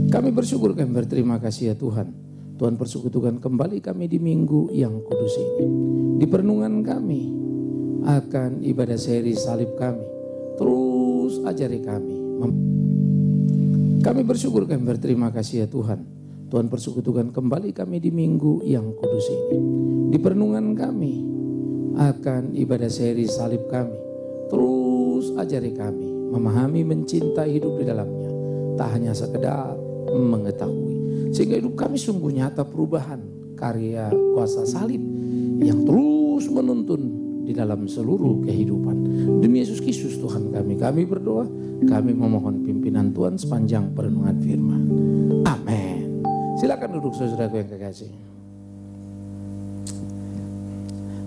Kami bersyukur, kami berterima kasih ya Tuhan. Tuhan persekutukan kembali kami di minggu yang kudus ini. Di perenungan kami akan ibadah seri salib kami. Terus ajari kami. Kami bersyukur, kami berterima kasih ya Tuhan. Tuhan persekutukan kembali kami di minggu yang kudus ini. Di perenungan kami akan ibadah seri salib kami. Terus ajari kami memahami, mencintai, hidup di dalamnya. Tak hanya sekedar mengetahui, sehingga hidup kami sungguh nyata perubahan karya kuasa salib yang terus menuntun di dalam seluruh kehidupan. Demi Yesus Kristus Tuhan kami berdoa, kami memohon pimpinan Tuhan sepanjang perenungan firman. Amin. Silakan duduk saudaraku yang kekasih.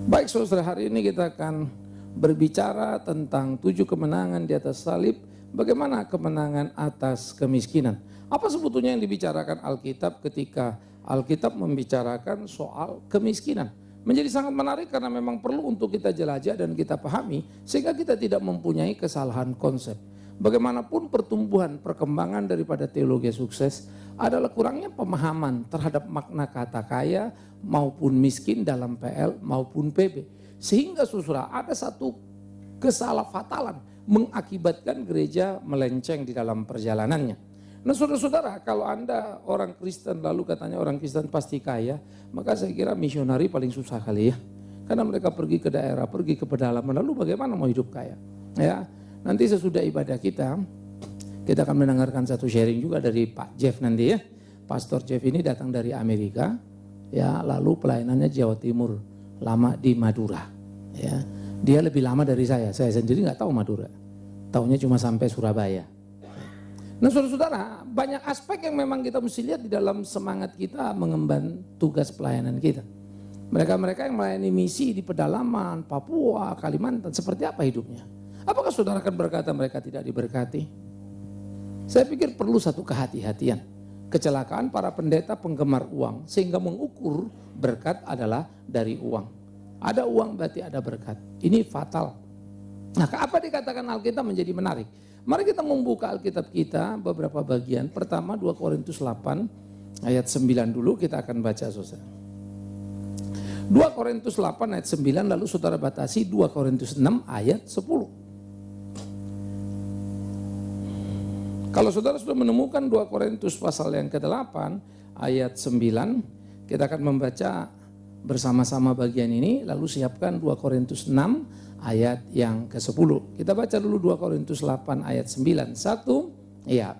Baik saudara, hari ini kita akan berbicara tentang 7 kemenangan di atas salib. Bagaimana kemenangan atas kemiskinan? Apa sebetulnya yang dibicarakan Alkitab ketika Alkitab membicarakan soal kemiskinan? Menjadi sangat menarik karena memang perlu untuk kita jelajah dan kita pahami sehingga kita tidak mempunyai kesalahan konsep. Bagaimanapun pertumbuhan perkembangan daripada teologi sukses adalah kurangnya pemahaman terhadap makna kata kaya maupun miskin dalam PL maupun PB. Sehingga saudara ada satu kesalahfatalan mengakibatkan gereja melenceng di dalam perjalanannya. Nah saudara-saudara, kalau Anda orang Kristen lalu katanya orang Kristen pasti kaya, maka saya kira misionari paling susah kali ya. Karena mereka pergi ke daerah, pergi ke pedalaman, lalu bagaimana mau hidup kaya? Ya, nanti sesudah ibadah kita akan mendengarkan satu sharing juga dari Pak Jeff nanti ya. Pastor Jeff ini datang dari Amerika, ya, lalu pelayanannya Jawa Timur, lama di Madura. Ya, dia lebih lama dari saya sendiri nggak tahu Madura, taunya cuma sampai Surabaya. Nah saudara-saudara, banyak aspek yang memang kita mesti lihat di dalam semangat kita mengemban tugas pelayanan kita. Mereka-mereka yang melayani misi di pedalaman, Papua, Kalimantan, seperti apa hidupnya? Apakah saudara akan berkata mereka tidak diberkati? Saya pikir perlu satu kehati-hatian. Kecelakaan para pendeta penggemar uang, sehingga mengukur berkat adalah dari uang. Ada uang berarti ada berkat. Ini fatal. Nah, apa dikatakan Alkitab menjadi menarik? Mari kita membuka Alkitab kita beberapa bagian. Pertama 2 Korintus 8 ayat 9 dulu kita akan baca saudara. 2 Korintus 8 ayat 9 lalu saudara batasi 2 Korintus 6 ayat 10. Kalau saudara sudah menemukan 2 Korintus pasal yang ke-8 ayat 9, kita akan membaca bersama-sama bagian ini, lalu siapkan 2 Korintus 6 ayat yang ke-10. Kita baca dulu 2 Korintus 8 ayat 9. 1, ya.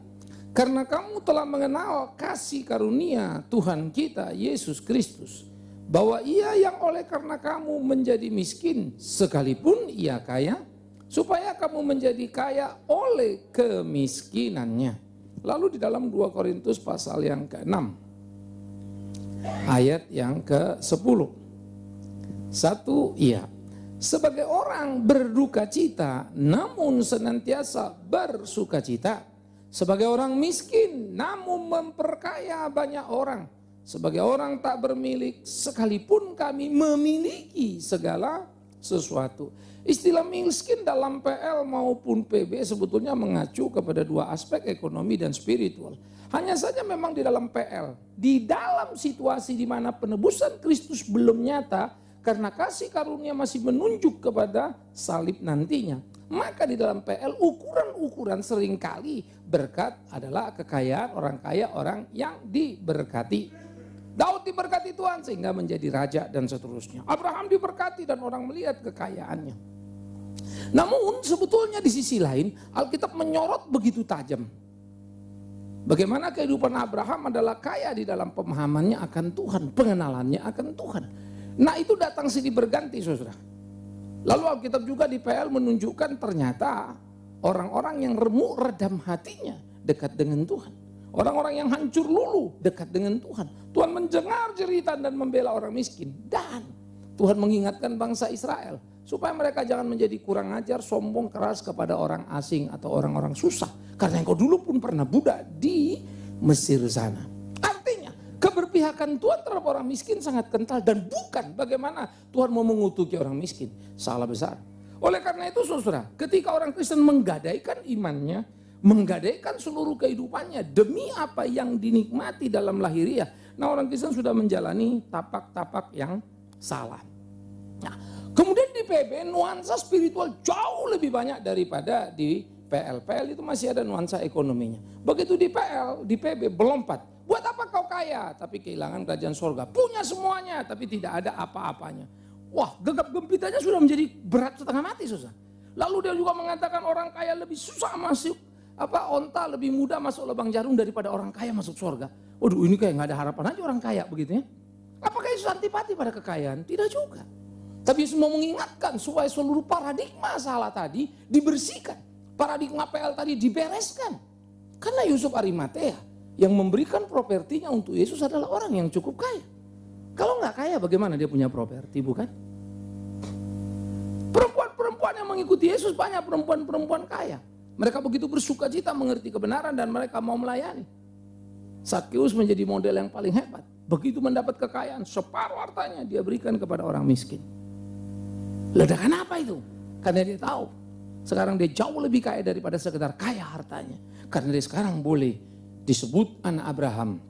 Karena kamu telah mengenal kasih karunia Tuhan kita Yesus Kristus, bahwa ia yang oleh karena kamu menjadi miskin sekalipun ia kaya, supaya kamu menjadi kaya oleh kemiskinannya. Lalu di dalam 2 Korintus pasal yang ke-6 ayat yang ke-10. 1, iya. Sebagai orang berduka cita namun senantiasa bersuka cita. Sebagai orang miskin namun memperkaya banyak orang. Sebagai orang tak bermilik sekalipun kami memiliki segala sesuatu. Istilah miskin dalam PL maupun PB sebetulnya mengacu kepada dua aspek, ekonomi dan spiritual. Hanya saja memang di dalam PL, di dalam situasi di mana penebusan Kristus belum nyata, karena kasih karunia masih menunjuk kepada salib nantinya. Maka di dalam PL ukuran-ukuran seringkali berkat adalah kekayaan orang kaya, orang yang diberkati. Daud diberkati Tuhan sehingga menjadi raja dan seterusnya. Abraham diberkati dan orang melihat kekayaannya. Namun sebetulnya di sisi lain Alkitab menyorot begitu tajam. Bagaimana kehidupan Abraham adalah kaya di dalam pemahamannya akan Tuhan, pengenalannya akan Tuhan. Nah itu datang silih berganti saudara. Lalu Alkitab juga di PL menunjukkan ternyata orang-orang yang remuk redam hatinya dekat dengan Tuhan. Orang-orang yang hancur lulu dekat dengan Tuhan. Tuhan mendengar jeritan dan membela orang miskin. Dan Tuhan mengingatkan bangsa Israel supaya mereka jangan menjadi kurang ajar, sombong, keras kepada orang asing atau orang-orang susah. Karena engkau dulu pun pernah budak di Mesir sana. Artinya keberpihakan Tuhan terhadap orang miskin sangat kental dan bukan bagaimana Tuhan mau mengutuki orang miskin. Salah besar. Oleh karena itu saudara, ketika orang Kristen menggadaikan imannya, menggadaikan seluruh kehidupannya demi apa yang dinikmati dalam lahiriah. Nah, orang Kristen sudah menjalani tapak-tapak yang salah. Nah, kemudian di PB nuansa spiritual jauh lebih banyak daripada di PL. PL itu masih ada nuansa ekonominya. Begitu di PL, di PB melompat. Buat apa kau kaya tapi kehilangan kerajaan sorga? Punya semuanya tapi tidak ada apa-apanya. Wah, gegap gempitanya sudah menjadi berat setengah mati, susah. Lalu dia juga mengatakan orang kaya lebih susah masuk onta lebih mudah masuk lubang jarum daripada orang kaya masuk surga. Waduh, ini kayak nggak ada harapan aja orang kaya begitu ya. Apakah Yesus antipati pada kekayaan? Tidak juga. Tapi Yesus mau mengingatkan supaya seluruh paradigma salah tadi dibersihkan. Paradigma PL tadi dibereskan. Karena Yusuf Arimatea yang memberikan propertinya untuk Yesus adalah orang yang cukup kaya. Kalau nggak kaya bagaimana dia punya properti, bukan? Perempuan-perempuan yang mengikuti Yesus banyak perempuan-perempuan kaya. Mereka begitu bersuka cita mengerti kebenaran dan mereka mau melayani. Sakeus menjadi model yang paling hebat. Begitu mendapat kekayaan, separuh hartanya dia berikan kepada orang miskin. Ledakan apa itu? Karena dia tahu sekarang dia jauh lebih kaya daripada sekedar kaya hartanya. Karena dia sekarang boleh disebut anak Abraham.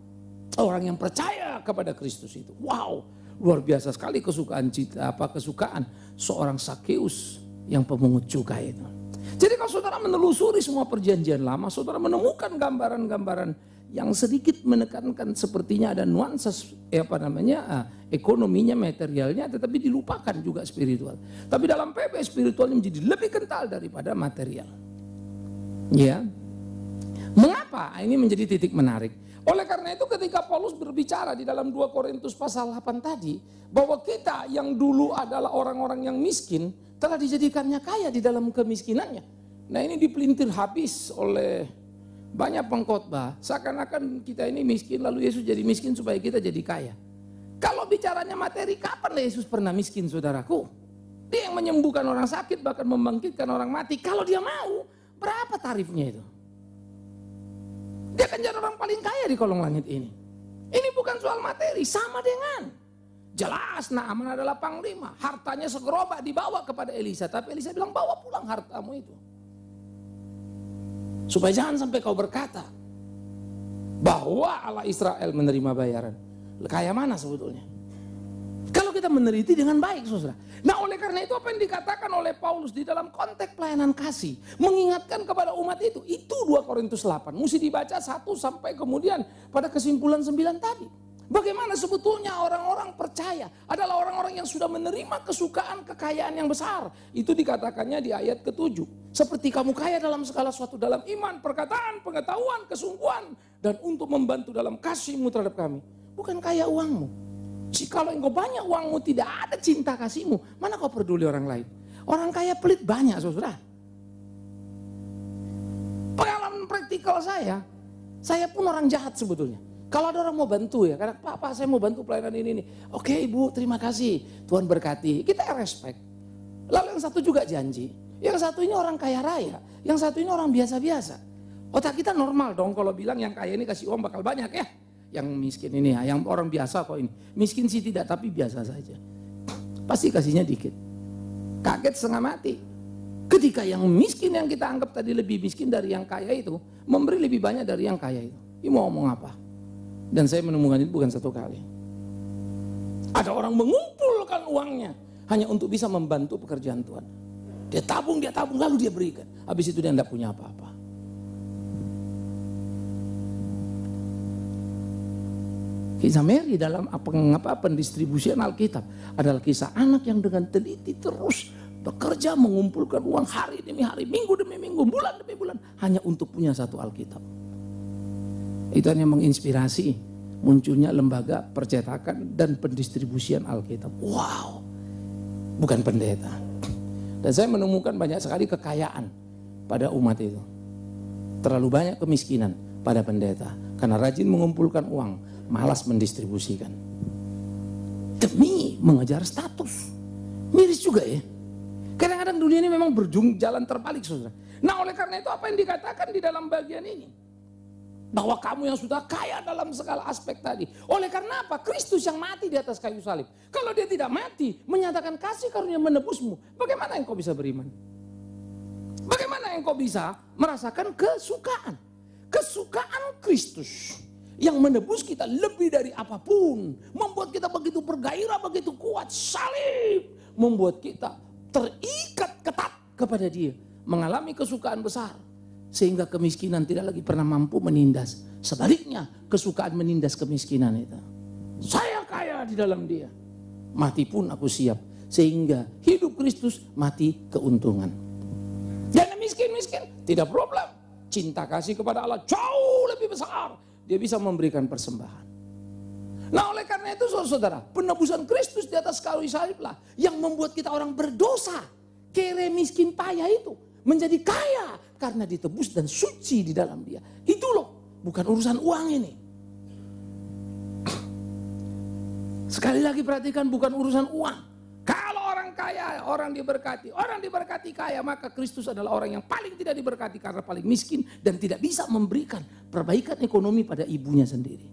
Orang yang percaya kepada Kristus itu. Wow, luar biasa sekali kesukaan seorang Sakeus yang pemungut cukai itu. Jadi kalau saudara menelusuri semua perjanjian lama, saudara menemukan gambaran-gambaran yang sedikit menekankan sepertinya ada nuansa ekonominya, materialnya, tetapi dilupakan juga spiritual. Tapi dalam PB spiritualnya menjadi lebih kental daripada material. Ya, mengapa? Ini menjadi titik menarik. Oleh karena itu ketika Paulus berbicara di dalam 2 Korintus pasal 8 tadi, bahwa kita yang dulu adalah orang-orang yang miskin, telah dijadikannya kaya di dalam kemiskinannya. Nah, ini dipelintir habis oleh banyak pengkhotbah. Seakan-akan kita ini miskin lalu Yesus jadi miskin supaya kita jadi kaya. Kalau bicaranya materi, kapan Yesus pernah miskin, saudaraku? Dia yang menyembuhkan orang sakit, bahkan membangkitkan orang mati. Kalau dia mau, berapa tarifnya itu? Dia akan jadi orang paling kaya di kolong langit ini. Ini bukan soal materi, sama dengan jelas Naaman adalah panglima. Hartanya segerobak dibawa kepada Elisa. Tapi Elisa bilang bawa pulang hartamu itu. Supaya jangan sampai kau berkata bahwa Allah Israel menerima bayaran. Kaya mana sebetulnya? Kalau kita meneliti dengan baik, saudara. Nah, oleh karena itu apa yang dikatakan oleh Paulus di dalam konteks pelayanan kasih, mengingatkan kepada umat itu 2 Korintus 8. Mesti dibaca 1 sampai kemudian pada kesimpulan 9 tadi. Bagaimana sebetulnya orang-orang percaya adalah orang-orang yang sudah menerima kesukaan kekayaan yang besar. Itu dikatakannya di ayat ke-7. Seperti kamu kaya dalam segala sesuatu, dalam iman, perkataan, pengetahuan, kesungguhan, dan untuk membantu dalam kasihmu terhadap kami. Bukan kaya uangmu. Kalau engkau banyak uangmu tidak ada cinta kasihmu, mana kau peduli orang lain? Orang kaya pelit banyak, saudara. Pengalaman praktikal saya pun orang jahat sebetulnya. Kalau ada orang mau bantu ya, karena Pak saya mau bantu pelayanan ini. Oke Ibu, terima kasih, Tuhan berkati. Kita respect. Lalu yang satu juga janji. Yang satu ini orang kaya raya, yang satu ini orang biasa-biasa. Otak kita normal dong kalau bilang yang kaya ini kasih uang bakal banyak ya. Yang miskin ini ya, yang orang biasa kok ini. Miskin sih tidak, tapi biasa saja. Pasti kasihnya dikit. Kaget setengah mati. Ketika yang miskin yang kita anggap tadi lebih miskin dari yang kaya itu, memberi lebih banyak dari yang kaya itu. Ini mau ngomong apa? Dan saya menemukan itu bukan satu kali. Ada orang mengumpulkan uangnya hanya untuk bisa membantu pekerjaan Tuhan. Dia tabung, lalu dia berikan. Habis itu dia tidak punya apa-apa. Kisah Mary dalam pendistribusian Alkitab adalah kisah anak yang dengan teliti terus bekerja mengumpulkan uang hari demi hari, minggu demi minggu, bulan demi bulan hanya untuk punya satu Alkitab. Itu hanya menginspirasi munculnya lembaga percetakan dan pendistribusian Alkitab. Wow, bukan pendeta. Dan saya menemukan banyak sekali kekayaan pada umat itu. Terlalu banyak kemiskinan pada pendeta. Karena rajin mengumpulkan uang, malas mendistribusikan. Demi mengejar status. Miris juga ya. Kadang-kadang dunia ini memang jalan terbalik, saudara. Nah, oleh karena itu apa yang dikatakan di dalam bagian ini? Bahwa kamu yang sudah kaya dalam segala aspek tadi. Oleh karena apa? Kristus yang mati di atas kayu salib. Kalau dia tidak mati, menyatakan kasih karunia menebusmu, bagaimana engkau bisa beriman? Bagaimana engkau bisa merasakan kesukaan. Kesukaan Kristus yang menebus kita lebih dari apapun. Membuat kita begitu bergairah, begitu kuat. Salib membuat kita terikat ketat kepada dia. Mengalami kesukaan besar. Sehingga kemiskinan tidak lagi pernah mampu menindas. Sebaliknya kesukaan menindas kemiskinan itu. Saya kaya di dalam dia. Mati pun aku siap. Sehingga hidup Kristus, mati keuntungan. Jangan miskin-miskin, tidak problem. Cinta kasih kepada Allah jauh lebih besar. Dia bisa memberikan persembahan. Nah oleh karena itu saudara, penebusan Kristus di atas kayu salib lah yang membuat kita orang berdosa. Kere miskin payah itu menjadi kaya karena ditebus dan suci di dalam dia. Itu loh, bukan urusan uang ini. Sekali lagi perhatikan, bukan urusan uang. Kalau orang kaya, orang diberkati kaya, maka Kristus adalah orang yang paling tidak diberkati karena paling miskin dan tidak bisa memberikan perbaikan ekonomi pada ibunya sendiri.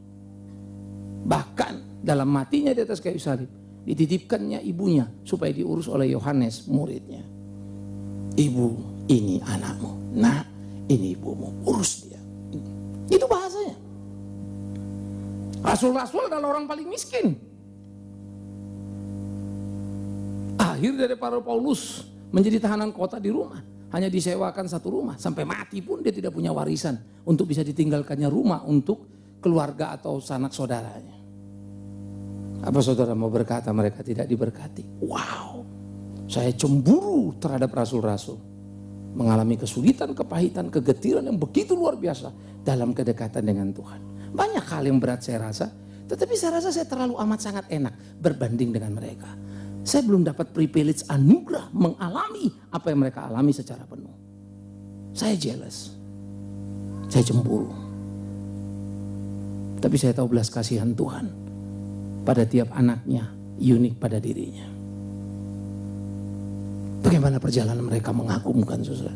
Bahkan dalam matinya di atas kayu salib, dititipkannya ibunya supaya diurus oleh Yohanes muridnya. Ibu, ini anakmu. Nah, ini ibumu. Urus dia. Itu bahasanya. Rasul-rasul adalah orang paling miskin. Akhir dari para Paulus menjadi tahanan kota di rumah. Hanya disewakan satu rumah. Sampai mati pun dia tidak punya warisan. Untuk bisa ditinggalkannya rumah untuk keluarga atau sanak saudaranya. Apa saudara mau berkata mereka tidak diberkati? Wow. Saya cemburu terhadap rasul-rasul. Mengalami kesulitan, kepahitan, kegetiran yang begitu luar biasa. Dalam kedekatan dengan Tuhan. Banyak hal yang berat saya rasa. Tetapi saya rasa saya terlalu amat sangat enak berbanding dengan mereka. Saya belum dapat privilege anugerah mengalami apa yang mereka alami secara penuh. Saya jealous. Saya cemburu. Tapi saya tahu belas kasihan Tuhan pada tiap anaknya unik pada dirinya. Bagaimana perjalanan mereka mengagumkan saudara.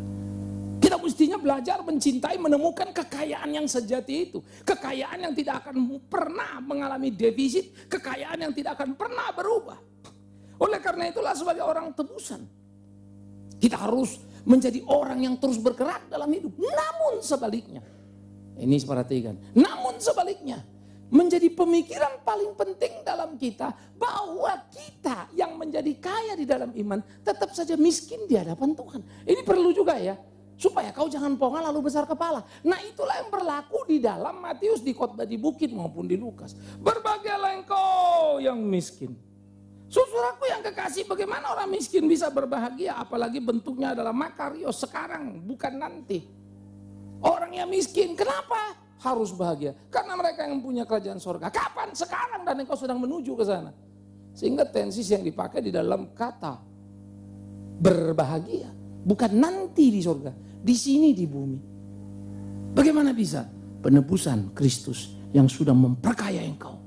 Kita mestinya belajar mencintai, menemukan kekayaan yang sejati itu. Kekayaan yang tidak akan pernah mengalami defisit. Kekayaan yang tidak akan pernah berubah. Oleh karena itulah sebagai orang tebusan, kita harus menjadi orang yang terus bergerak dalam hidup. Namun sebaliknya, ini perhatikan, namun sebaliknya, menjadi pemikiran paling penting dalam kita, bahwa kita yang menjadi kaya di dalam iman, tetap saja miskin di hadapan Tuhan. Ini perlu juga ya, supaya kau jangan pongal lalu besar kepala. Nah itulah yang berlaku di dalam Matius, di khotbah di bukit maupun di Lukas. Berbahagialah engkau yang miskin. Saudaraku yang kekasih, bagaimana orang miskin bisa berbahagia? Apalagi bentuknya adalah makarios sekarang, bukan nanti. Orang yang miskin, kenapa harus bahagia? Karena mereka yang punya kerajaan sorga. Kapan? Sekarang, dan engkau sedang menuju ke sana. Sehingga tensis yang dipakai di dalam kata berbahagia, bukan nanti di sorga, di sini di bumi. Bagaimana bisa? Penebusan Kristus yang sudah memperkaya engkau.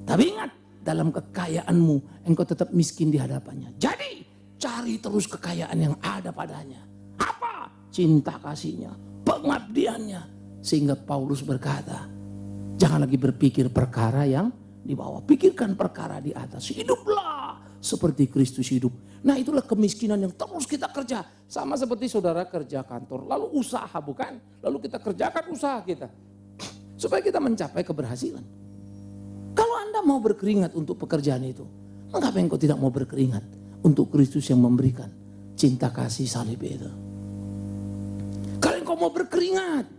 Tapi ingat, dalam kekayaanmu engkau tetap miskin di hadapannya. Jadi cari terus kekayaan yang ada padanya. Apa? Cinta kasihnya, pengabdiannya. Sehingga Paulus berkata, jangan lagi berpikir perkara yang di bawah, pikirkan perkara di atas. Hiduplah seperti Kristus hidup. Nah itulah kemiskinan yang terus kita kerja. Sama seperti saudara kerja kantor, lalu usaha bukan? Lalu kita kerjakan usaha kita. Supaya kita mencapai keberhasilan. Kalau Anda mau berkeringat untuk pekerjaan itu, mengapa engkau tidak mau berkeringat untuk Kristus yang memberikan cinta kasih salib itu? Kalau engkau mau berkeringat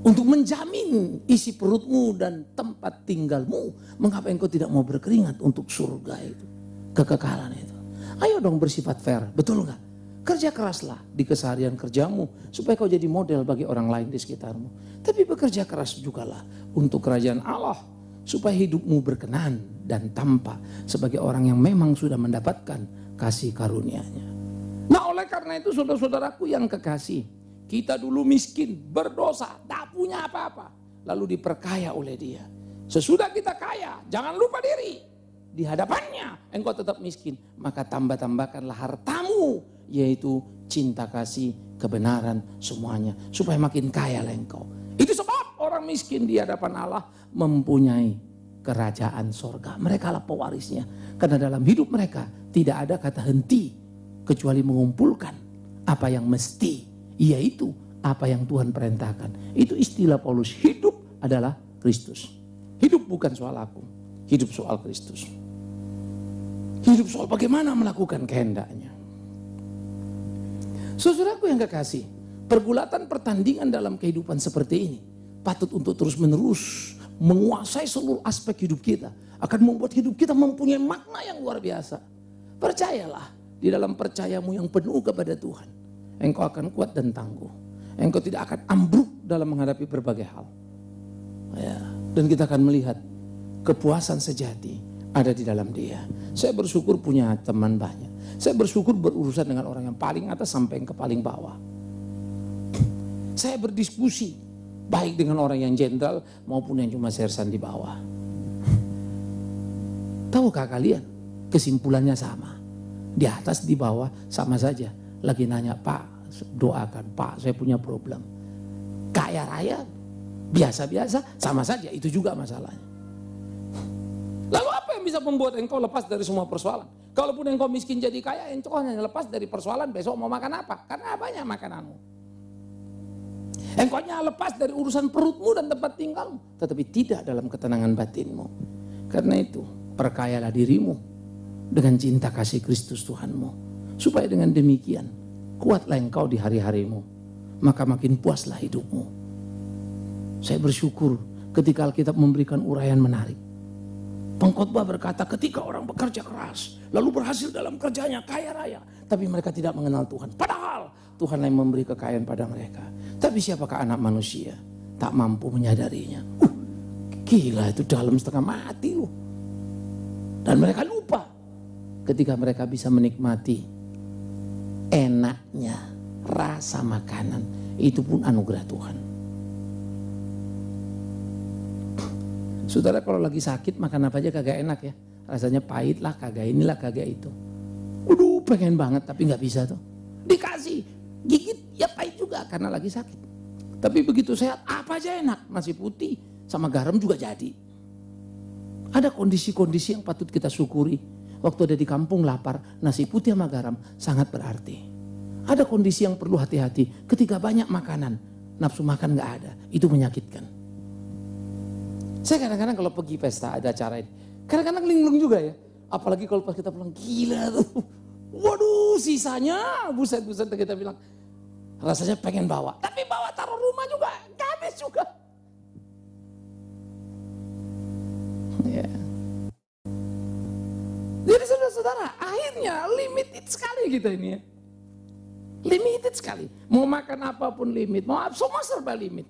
untuk menjamin isi perutmu dan tempat tinggalmu, mengapa engkau tidak mau berkeringat untuk surga itu, kekekalan itu? Ayo dong bersifat fair, betul nggak? Kerja keraslah di keseharian kerjamu supaya kau jadi model bagi orang lain di sekitarmu. Tapi bekerja keras jugalah untuk kerajaan Allah. Supaya hidupmu berkenan dan tampak sebagai orang yang memang sudah mendapatkan kasih karunia-Nya. Nah oleh karena itu saudara-saudaraku yang kekasih, kita dulu miskin, berdosa, tak punya apa-apa. Lalu diperkaya oleh Dia. Sesudah kita kaya, jangan lupa diri. Di hadapannya engkau tetap miskin, maka tambah-tambahkanlah hartamu, yaitu cinta kasih, kebenaran, semuanya. Supaya makin kaya lah engkau. Itu sebab orang miskin di hadapan Allah mempunyai kerajaan sorga. Mereka lah pewarisnya. Karena dalam hidup mereka tidak ada kata henti. Kecuali mengumpulkan apa yang mesti Yaitu apa yang Tuhan perintahkan. Itu istilah Paulus, hidup adalah Kristus. Hidup bukan soal aku, hidup soal Kristus. Hidup soal bagaimana melakukan kehendaknya. Saudaraku yang kekasih, pergulatan pertandingan dalam kehidupan seperti ini patut untuk terus menerus menguasai seluruh aspek hidup kita. Akan membuat hidup kita mempunyai makna yang luar biasa. Percayalah, di dalam percayamu yang penuh kepada Tuhan, engkau akan kuat dan tangguh. Engkau tidak akan ambruk dalam menghadapi berbagai hal. Ya, dan kita akan melihat kepuasan sejati ada di dalam Dia. Saya bersyukur punya teman banyak. Saya bersyukur berurusan dengan orang yang paling atas sampai yang ke paling bawah. Saya berdiskusi baik dengan orang yang jenderal maupun yang cuma sersan di bawah. Tahukah kalian? Kesimpulannya sama. Di atas di bawah sama saja. Lagi nanya, Pak doakan, Pak saya punya problem. Kaya raya biasa-biasa sama saja, itu juga masalahnya. Lalu apa yang bisa membuat engkau lepas dari semua persoalan? Kalaupun engkau miskin jadi kaya, engkau hanya lepas dari persoalan besok mau makan apa? Karena banyak makananmu. Engkau hanya lepas dari urusan perutmu dan tempat tinggalmu, tetapi tidak dalam ketenangan batinmu. Karena itu, perkayalah dirimu dengan cinta kasih Kristus Tuhanmu, supaya dengan demikian kuatlah engkau di hari-harimu, maka makin puaslah hidupmu. Saya bersyukur ketika Alkitab memberikan uraian menarik. Pengkhotbah berkata ketika orang bekerja keras lalu berhasil dalam kerjanya, kaya raya, tapi mereka tidak mengenal Tuhan. Padahal Tuhan yang memberi kekayaan pada mereka. Tapi siapakah anak manusia tak mampu menyadarinya? Gila, itu dalam setengah mati loh. Dan mereka lupa ketika mereka bisa menikmati enaknya rasa makanan, itu pun anugerah Tuhan. Saudara kalau lagi sakit makan apa aja kagak enak ya. Rasanya pahit lah, kagak inilah, kagak itu. Waduh pengen banget tapi gak bisa tuh. Dikasih, gigit ya pahit juga karena lagi sakit. Tapi begitu sehat apa aja enak. Nasi putih sama garam juga jadi. Ada kondisi-kondisi yang patut kita syukuri. Waktu ada di kampung lapar, nasi putih sama garam sangat berarti. Ada kondisi yang perlu hati-hati. Ketika banyak makanan, nafsu makan gak ada. Itu menyakitkan. Saya kadang-kadang kalau pergi pesta ada acara ini, kadang-kadang linglung juga ya. Apalagi kalau pas kita pulang, gila tuh. Waduh sisanya, buset-buset kita bilang. Rasanya pengen bawa, tapi bawa taruh rumah juga, gak habis juga. Ya. Jadi saudara-saudara, akhirnya limited sekali kita ini ya. Limited sekali. Mau makan apapun limit, mau semua serba limit.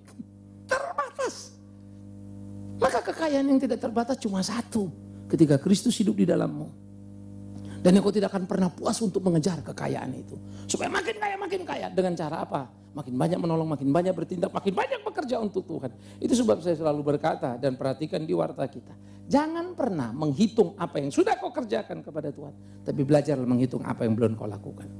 Terbatas. Maka kekayaan yang tidak terbatas cuma satu. Ketika Kristus hidup di dalammu. Dan engkau tidak akan pernah puas untuk mengejar kekayaan itu. Supaya makin kaya. Dengan cara apa? Makin banyak menolong, makin banyak bertindak, makin banyak bekerja untuk Tuhan. Itu sebab saya selalu berkata dan perhatikan di warta kita. Jangan pernah menghitung apa yang sudah kau kerjakan kepada Tuhan. Tapi belajarlah menghitung apa yang belum kau lakukan.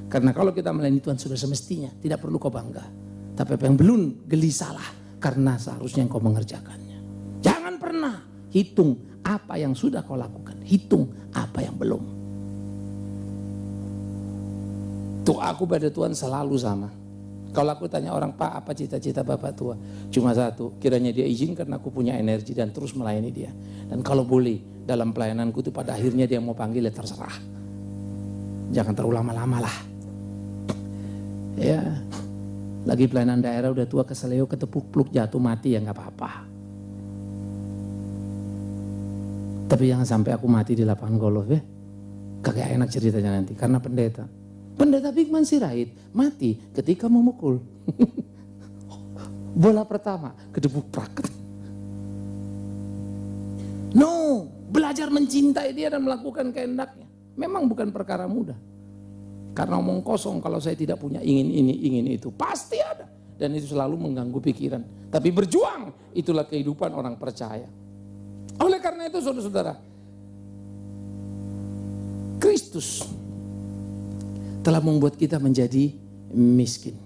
Karena kalau kita melayani Tuhan sudah semestinya, tidak perlu kau bangga. Tapi apa yang belum, gelisahlah. Karena seharusnya kau mengerjakannya. Jangan pernah hitung apa yang sudah kau lakukan. Hitung apa yang belum. Doaku pada Tuhan selalu sama. Kalau aku tanya orang, Pak apa cita-cita Bapak tua? Cuma satu, kiranya dia izinkan aku punya energi dan terus melayani dia. Dan kalau boleh dalam pelayananku itu pada akhirnya dia mau panggil ya terserah. Jangan terlalu lama-lama lah. Ya, lagi pelayanan daerah udah tua keseleo ketepuk pluk jatuh mati ya nggak apa-apa. Tapi jangan sampai aku mati di lapangan golf ya. Kagak enak ceritanya nanti karena pendeta. Pendeta Bigman Sirait mati ketika memukul. Bola pertama kedebuk prak. No, belajar mencintai dia dan melakukan kehendaknya. Memang bukan perkara mudah. Karena omong kosong kalau saya tidak punya ingin ini, ingin itu. Pasti ada. Dan itu selalu mengganggu pikiran. Tapi berjuang, itulah kehidupan orang percaya. Oleh karena itu saudara-saudara, Kristus telah membuat kita menjadi miskin.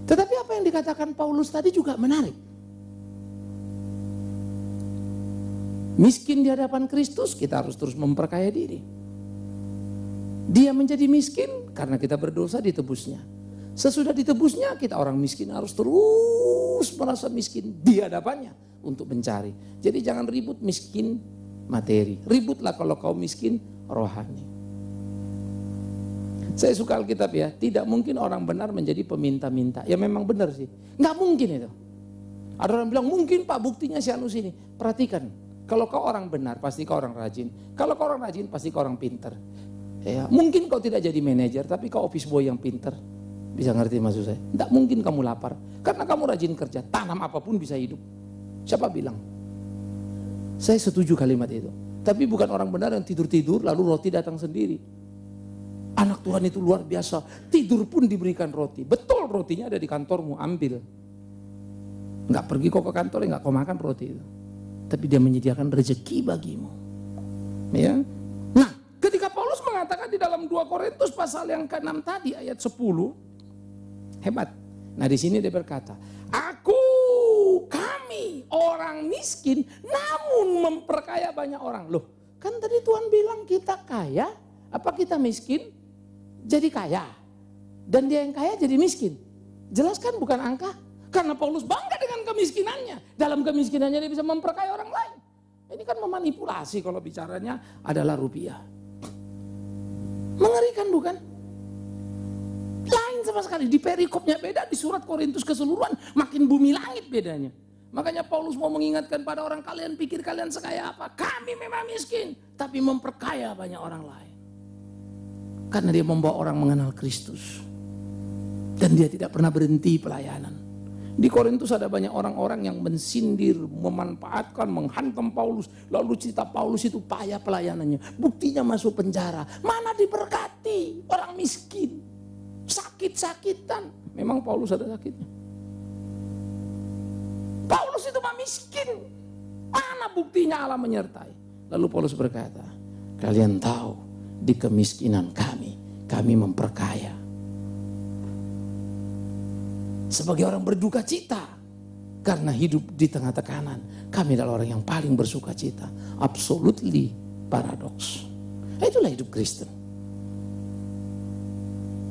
Tetapi apa yang dikatakan Paulus tadi juga menarik. Miskin di hadapan Kristus, kita harus terus memperkaya diri. Dia menjadi miskin karena kita berdosa ditebusnya. Sesudah ditebusnya kita orang miskin harus terus merasa miskin di hadapannya untuk mencari. Jadi jangan ribut miskin materi, ributlah kalau kau miskin rohani. Saya suka Alkitab ya, tidak mungkin orang benar menjadi peminta-minta. Ya memang benar sih, nggak mungkin itu. Ada orang bilang mungkin Pak, buktinya si anu sini. Perhatikan, kalau kau orang benar pasti kau orang rajin. Kalau kau orang rajin pasti kau orang pinter. Ya, mungkin kau tidak jadi manajer tapi kau office boy yang pinter. Bisa ngerti maksud saya? Tidak mungkin kamu lapar. Karena kamu rajin kerja, tanam apapun bisa hidup. Siapa bilang? Saya setuju kalimat itu. Tapi bukan orang benar yang tidur-tidur lalu roti datang sendiri. Anak Tuhan itu luar biasa. Tidur pun diberikan roti. Betul, rotinya ada di kantormu, ambil. Enggak pergi kau ke kantor, enggak kau makan roti itu. Tapi dia menyediakan rezeki bagimu. Ya. Nah, ketika Paulus mengatakan di dalam 2 Korintus pasal yang ke-6 tadi ayat 10, hebat. Nah di sini dia berkata, kami orang miskin namun memperkaya banyak orang. Loh, kan tadi Tuhan bilang kita kaya, apa kita miskin jadi kaya? Dan dia yang kaya jadi miskin. Jelaskan bukan angka. Karena Paulus bangga dengan kemiskinannya. Dalam kemiskinannya dia bisa memperkaya orang lain. Ini kan memanipulasi kalau bicaranya adalah rupiah. Mengerikan bukan? Lain sama sekali, di perikopnya beda, di surat Korintus keseluruhan makin bumi langit bedanya. Makanya Paulus mau mengingatkan pada orang, kalian pikir kalian sekaya apa? Kami memang miskin, tapi memperkaya banyak orang lain. Karena dia membawa orang mengenal Kristus. Dan dia tidak pernah berhenti pelayanan. Di Korintus ada banyak orang-orang yang mensindir, memanfaatkan, menghantam Paulus. Lalu cerita Paulus itu payah pelayanannya. Buktinya masuk penjara. Mana diberkati orang miskin. Sakit-sakitan. Memang Paulus ada sakitnya. Paulus itu mah miskin. Mana buktinya Allah menyertai. Lalu Paulus berkata, kalian tahu di kemiskinan kami memperkaya. Sebagai orang berduka cita karena hidup di tengah tekanan, kami adalah orang yang paling bersuka cita. Absolutely paradoks. Itulah hidup Kristen.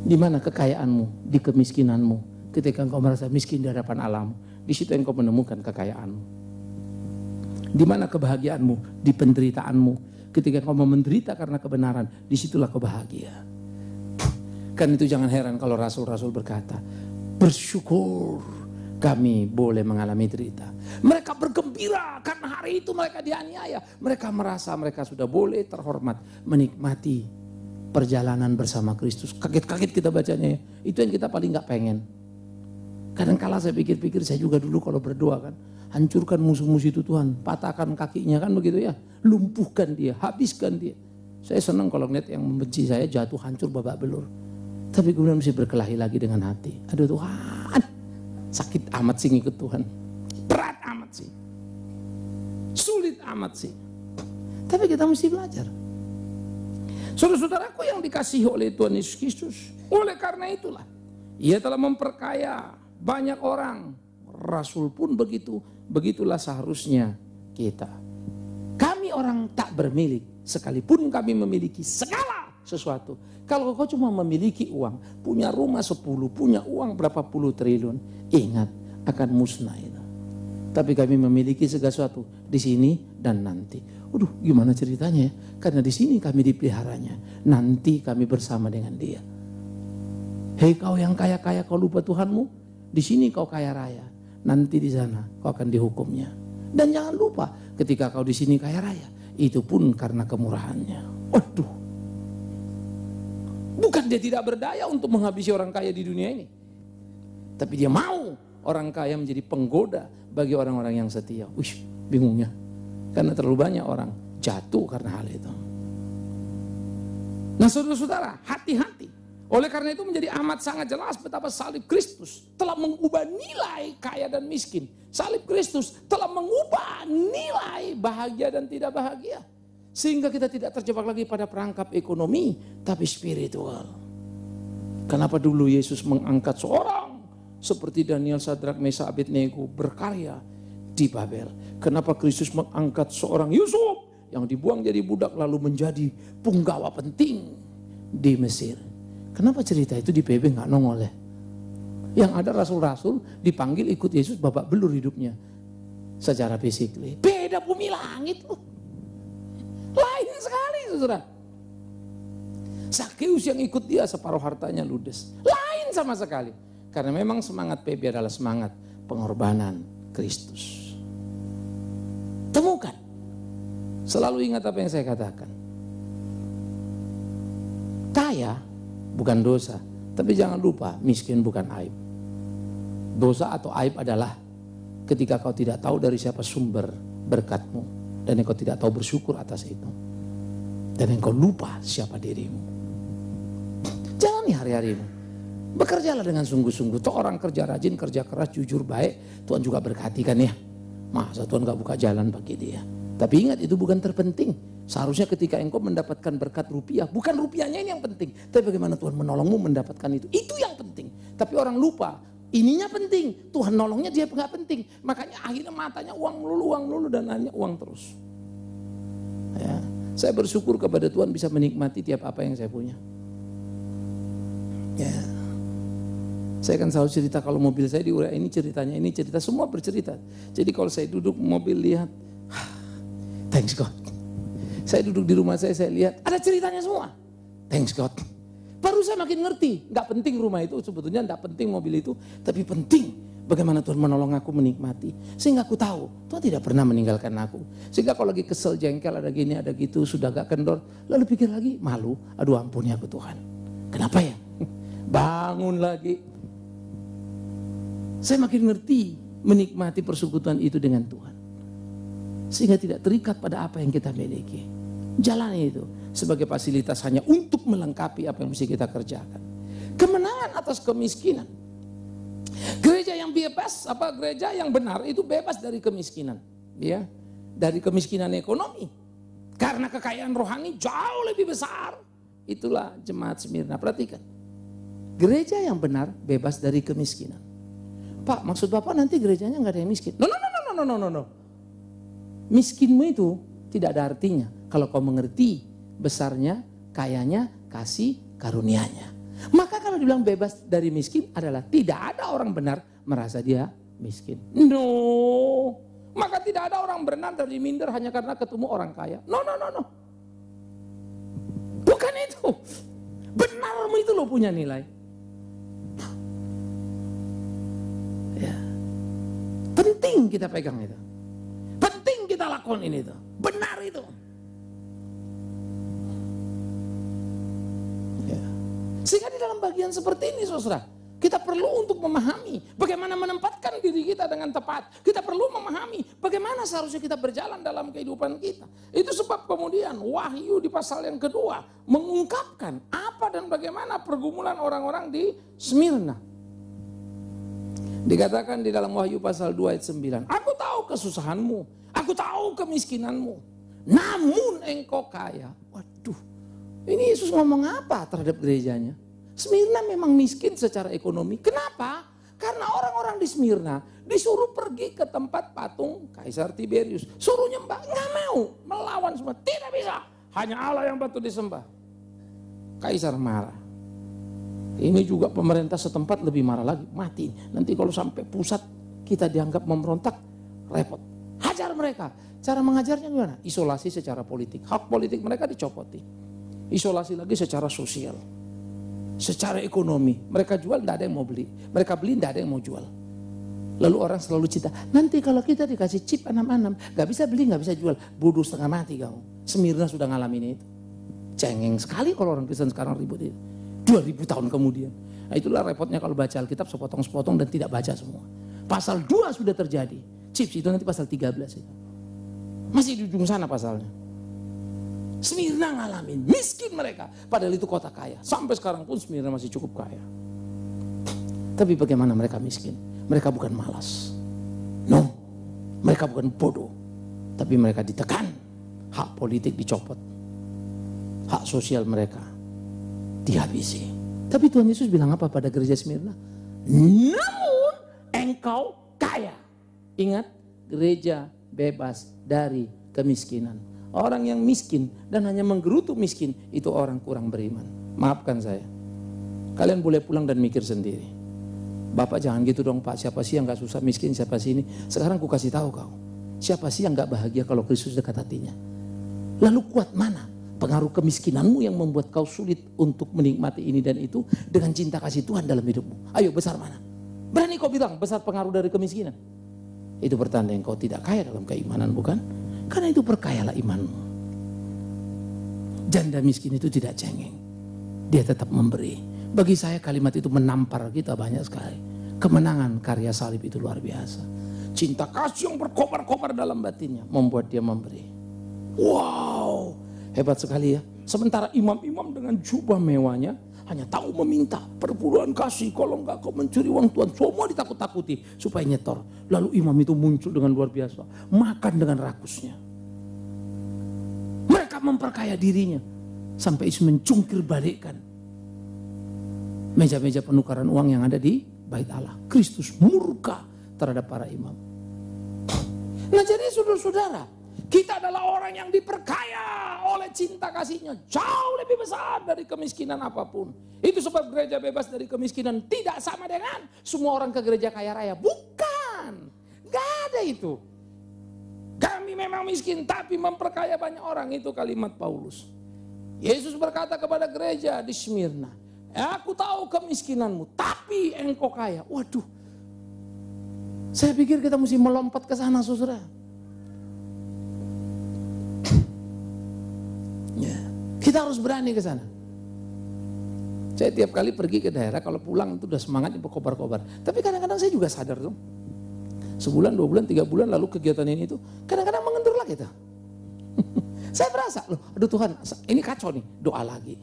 Di mana kekayaanmu? Di kemiskinanmu. Ketika engkau merasa miskin di hadapan Allahmu, di situ engkau menemukan kekayaanmu. Di mana kebahagiaanmu? Di penderitaanmu. Ketika engkau menderita karena kebenaran, disitulah kau bahagia. Kan itu jangan heran kalau rasul-rasul berkata, bersyukur kami boleh mengalami derita. Mereka bergembira karena hari itu mereka dianiaya. Mereka merasa mereka sudah boleh terhormat menikmati perjalanan bersama Kristus. Kaget-kaget kita bacanya ya. Itu yang kita paling gak pengen. Kadang-kala saya pikir-pikir, saya juga dulu kalau berdoa kan, hancurkan musuh-musuh itu Tuhan, patahkan kakinya kan begitu ya, lumpuhkan dia, habiskan dia. Saya senang kalau ngeliat yang membenci saya jatuh hancur babak belur. Tapi kemudian mesti berkelahi lagi dengan hati. Aduh Tuhan, sakit amat sih ngikut Tuhan. Berat amat sih. Sulit amat sih. Tapi kita mesti belajar. Saudara-saudaraku yang dikasihi oleh Tuhan Yesus Kristus. Oleh karena itulah, Ia telah memperkaya banyak orang. Rasul pun begitu. Begitulah seharusnya kita. Kami orang tak bermilik. Sekalipun kami memiliki segala sesuatu. Kalau kau cuma memiliki uang, punya rumah 10, punya uang berapa puluh triliun, ingat akan musnah itu. Tapi kami memiliki segala sesuatu di sini dan nanti. Waduh, gimana ceritanya ya? Karena di sini kami dipeliharanya, nanti kami bersama dengan Dia. Hei kau yang kaya-kaya, kau lupa Tuhanmu, di sini kau kaya raya, nanti di sana kau akan dihukumnya. Dan jangan lupa, ketika kau di sini kaya raya, itu pun karena kemurahannya. Waduh. Bukan dia tidak berdaya untuk menghabisi orang kaya di dunia ini. Tapi dia mau orang kaya menjadi penggoda bagi orang-orang yang setia. Wih, bingungnya. Karena terlalu banyak orang jatuh karena hal itu. Nah saudara-saudara, hati-hati. Oleh karena itu menjadi amat sangat jelas betapa salib Kristus telah mengubah nilai kaya dan miskin. Salib Kristus telah mengubah nilai bahagia dan tidak bahagia. Sehingga kita tidak terjebak lagi pada perangkap ekonomi, tapi spiritual. Kenapa dulu Yesus mengangkat seorang seperti Daniel, Sadrak, Meshak, Abednego berkarya di Babel? Kenapa Kristus mengangkat seorang Yusuf yang dibuang jadi budak lalu menjadi punggawa penting di Mesir? Kenapa cerita itu di PB nggak nongol ya? Yang ada rasul-rasul dipanggil ikut Yesus babak belur hidupnya. Secara basically. Beda bumi langit loh. Lain sekali saudara. Zakheus yang ikut dia separuh hartanya ludes. Lain sama sekali. Karena memang semangat PB adalah semangat pengorbanan Kristus. Temukan. Selalu ingat apa yang saya katakan. Kaya bukan dosa. Tapi jangan lupa miskin bukan aib. Dosa atau aib adalah ketika kau tidak tahu dari siapa sumber berkatmu. Dan engkau tidak tahu bersyukur atas itu. Dan engkau lupa siapa dirimu. Jalani hari-harimu. Bekerjalah dengan sungguh-sungguh. Toh orang kerja rajin, kerja keras, jujur, baik. Tuhan juga berkati kan ya. Masa Tuhan gak buka jalan bagi dia. Tapi ingat itu bukan terpenting. Seharusnya ketika engkau mendapatkan berkat rupiah. Bukan rupiahnya ini yang penting. Tapi bagaimana Tuhan menolongmu mendapatkan itu. Itu yang penting. Tapi orang lupa. Ininya penting. Tuhan nolongnya dia gak penting. Makanya akhirnya matanya uang melulu dan nanya uang terus. Ya. Saya bersyukur kepada Tuhan bisa menikmati tiap apa yang saya punya. Ya. Saya kan selalu cerita kalau mobil saya diurai ini ceritanya, ini cerita, semua bercerita. Jadi kalau saya duduk mobil lihat, thanks God. Saya duduk di rumah saya lihat, ada ceritanya semua. Thanks God. Baru saya makin ngerti, gak penting rumah itu sebetulnya, gak penting mobil itu, tapi penting bagaimana Tuhan menolong aku menikmati. Sehingga aku tahu, Tuhan tidak pernah meninggalkan aku. Sehingga kalau lagi kesel, jengkel, ada gini, ada gitu, sudah gak kendor, lalu pikir lagi, malu, aduh ampuni aku Tuhan. Kenapa ya? Bangun lagi. Saya makin ngerti menikmati persekutuan itu dengan Tuhan. Sehingga tidak terikat pada apa yang kita miliki. Jalani itu sebagai fasilitas hanya untuk melengkapi apa yang mesti kita kerjakan. Kemenangan atas kemiskinan. Gereja yang bebas, gereja yang benar itu bebas dari kemiskinan. Ya, dari kemiskinan ekonomi. Karena kekayaan rohani jauh lebih besar. Itulah jemaat Smyrna. Perhatikan. Gereja yang benar bebas dari kemiskinan. Pak, maksud Bapak nanti gerejanya nggak ada yang miskin? No. Miskinmu itu tidak ada artinya kalau kau mengerti besarnya, kayanya, kasih, karunianya. Maka kalau dibilang bebas dari miskin adalah tidak ada orang benar merasa dia miskin. No. Maka tidak ada orang benar dari minder hanya karena ketemu orang kaya. No. Bukan itu. Benarmu itu lo punya nilai. Ya. Penting kita pegang itu. Penting kita lakukan itu. Benar itu. Ya. Sehingga di dalam bagian seperti ini saudara, kita perlu untuk memahami bagaimana menempatkan diri kita dengan tepat. Kita perlu memahami bagaimana seharusnya kita berjalan dalam kehidupan kita. Itu sebab kemudian Wahyu di pasal yang kedua mengungkapkan apa dan bagaimana pergumulan orang-orang di Smyrna. Dikatakan di dalam Wahyu pasal 2 ayat 9. Aku tahu kesusahanmu, aku tahu kemiskinanmu, namun engkau kaya. Waduh, ini Yesus ngomong apa terhadap gerejanya? Smyrna memang miskin secara ekonomi. Kenapa? Karena orang-orang di Smyrna disuruh pergi ke tempat patung Kaisar Tiberius. Suruh nyembah, nggak mau, melawan semua. Tidak bisa, hanya Allah yang patut disembah. Kaisar marah. Ini juga pemerintah setempat lebih marah lagi, mati. Nanti kalau sampai pusat kita dianggap memberontak, repot. Hajar mereka. Cara mengajarnya gimana? Isolasi secara politik. Hak politik mereka dicopoti. Isolasi lagi secara sosial. Secara ekonomi. Mereka jual, tidak ada yang mau beli. Mereka beli, tidak ada yang mau jual. Lalu orang selalu cerita, nanti kalau kita dikasih chip 66, gak bisa beli, gak bisa jual. Bodoh setengah mati kamu. Smyrna sudah ngalamin itu. Cengeng sekali kalau orang Kristen sekarang ribut itu. 2000 tahun kemudian. Nah, itulah repotnya kalau baca Alkitab sepotong-sepotong dan tidak baca semua. Pasal 2 sudah terjadi. Chips itu nanti pasal 13 itu. Masih di ujung sana pasalnya. Smyrna ngalamin, miskin mereka. Padahal itu kota kaya. Sampai sekarang pun Smyrna masih cukup kaya. Tapi bagaimana mereka miskin? Mereka bukan malas. No, mereka bukan bodoh. Tapi mereka ditekan. Hak politik dicopot. Hak sosial mereka dihabisi. Tapi Tuhan Yesus bilang apa pada gereja Smyrna? Namun engkau kaya. Ingat, gereja bebas dari kemiskinan. Orang yang miskin dan hanya menggerutu miskin itu orang kurang beriman. Maafkan saya. Kalian boleh pulang dan mikir sendiri. Bapak jangan gitu dong Pak, siapa sih yang gak susah miskin, siapa sih ini. Sekarang ku kasih tahu kau, siapa sih yang gak bahagia kalau Kristus dekat hatinya. Lalu kuat mana pengaruh kemiskinanmu yang membuat kau sulit untuk menikmati ini dan itu dengan cinta kasih Tuhan dalam hidupmu. Ayo, besar mana? Berani kau bilang besar pengaruh dari kemiskinan? Itu pertanda yang kau tidak kaya dalam keimanan, bukan? Karena itu perkayalah imanmu. Janda miskin itu tidak cengeng, dia tetap memberi. Bagi saya kalimat itu menampar kita banyak sekali. Kemenangan karya salib itu luar biasa. Cinta kasih yang berkobar-kobar dalam batinnya membuat dia memberi. Wow, hebat sekali ya. Sementara imam-imam dengan jubah mewahnya hanya tahu meminta perpuluhan kasih, kalau enggak kau mencuri uang Tuhan. Semua ditakut-takuti supaya nyetor. Lalu imam itu muncul dengan luar biasa, makan dengan rakusnya. Mereka memperkaya dirinya sampai Yesus mencungkir balikkan meja-meja penukaran uang yang ada di bait Allah. Kristus murka terhadap para imam. Nah, jadi saudara-saudara, kita adalah orang yang diperkaya oleh cinta kasihnya jauh lebih besar dari kemiskinan apapun. Itu sebab gereja bebas dari kemiskinan tidak sama dengan semua orang ke gereja kaya raya. Bukan, gak ada itu. Kami memang miskin tapi memperkaya banyak orang, itu kalimat Paulus. Yesus berkata kepada gereja di Smyrna, aku tahu kemiskinanmu, tapi engkau kaya. Waduh, saya pikir kita mesti melompat ke sana, saudara. Ya, kita harus berani ke sana. Saya tiap kali pergi ke daerah, kalau pulang itu udah semangatnya berkobar-kobar. Tapi kadang-kadang saya juga sadar tuh, sebulan, 2 bulan, 3 bulan lalu kegiatan ini itu kadang-kadang mengendur lagi kita. Saya berasa, loh, aduh Tuhan, ini kacau nih, doa lagi.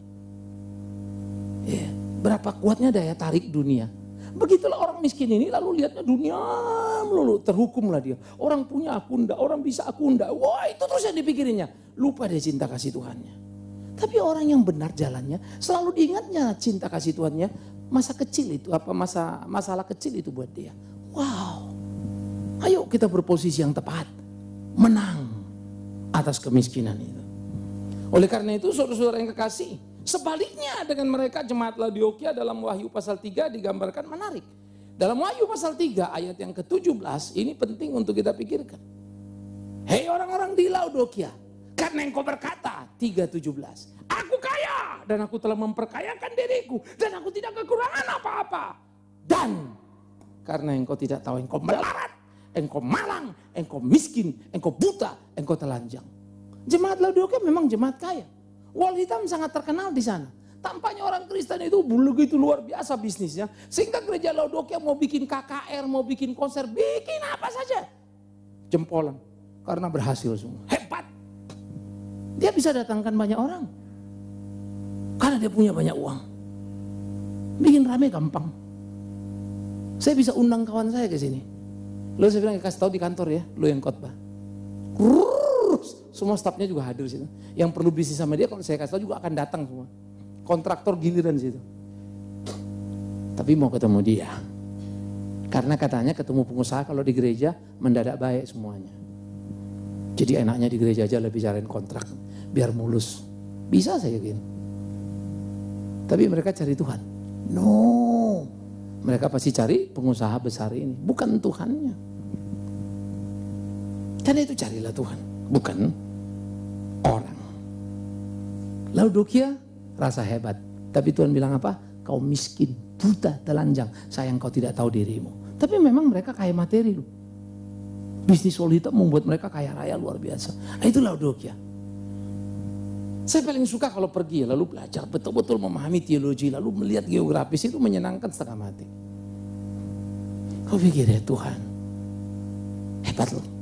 Ya, berapa kuatnya daya tarik dunia. Begitulah orang miskin ini, lalu lihatnya dunia melulu, terhukumlah dia. Orang punya aku ndak, orang bisa aku ndak. Wah, itu terus yang dipikirinnya. Lupa dia cinta kasih Tuhannya. Tapi orang yang benar jalannya, selalu diingatnya cinta kasih Tuhannya. Masa kecil itu, masalah kecil itu buat dia. Wow, ayo kita berposisi yang tepat, menang atas kemiskinan itu. Oleh karena itu saudara-saudara yang kekasih, sebaliknya dengan mereka jemaat Laodikia dalam Wahyu pasal 3 digambarkan menarik. Dalam Wahyu pasal 3 ayat yang ke-17 ini penting untuk kita pikirkan. Hei orang-orang di Laodikia, karena engkau berkata 3:17, aku kaya dan aku telah memperkayakan diriku dan aku tidak kekurangan apa-apa. Dan karena engkau tidak tahu, engkau melarat, engkau malang, engkau miskin, engkau buta, engkau telanjang. Jemaat Laodikia memang jemaat kaya. Wall hitam sangat terkenal di sana. Tampaknya orang Kristen itu begitu luar biasa bisnisnya. Sehingga gereja Laodikia mau bikin KKR, mau bikin konser, bikin apa saja. Jempolan. Karena berhasil semua. Hebat. Dia bisa datangkan banyak orang. Karena dia punya banyak uang. Bikin rame gampang. Saya bisa undang kawan saya ke sini. Lalu saya bilang, kasih tahu di kantor ya, lu yang khotbah. Semua stafnya juga hadir situ. Yang perlu bisnis sama dia, kalau saya kasih tahu juga akan datang semua. Kontraktor giliran situ. Tapi mau ketemu dia. Karena katanya ketemu pengusaha kalau di gereja mendadak baik semuanya. Jadi enaknya di gereja aja lebih bicarain kontrak. Biar mulus. Bisa saya gitu. Tapi mereka cari Tuhan. No. Mereka pasti cari pengusaha besar ini. Bukan Tuhannya. Karena itu carilah Tuhan. Bukan orang. Laodikia rasa hebat. Tapi Tuhan bilang apa? Kau miskin, buta, telanjang. Sayang kau tidak tahu dirimu. Tapi memang mereka kaya materi loh. Bisnis solita membuat mereka kaya raya luar biasa. Nah, itu Laodikia. Saya paling suka kalau pergi lalu belajar betul-betul memahami teologi. Lalu melihat geografis itu menyenangkan setengah mati. Kau pikir ya Tuhan. Hebat loh.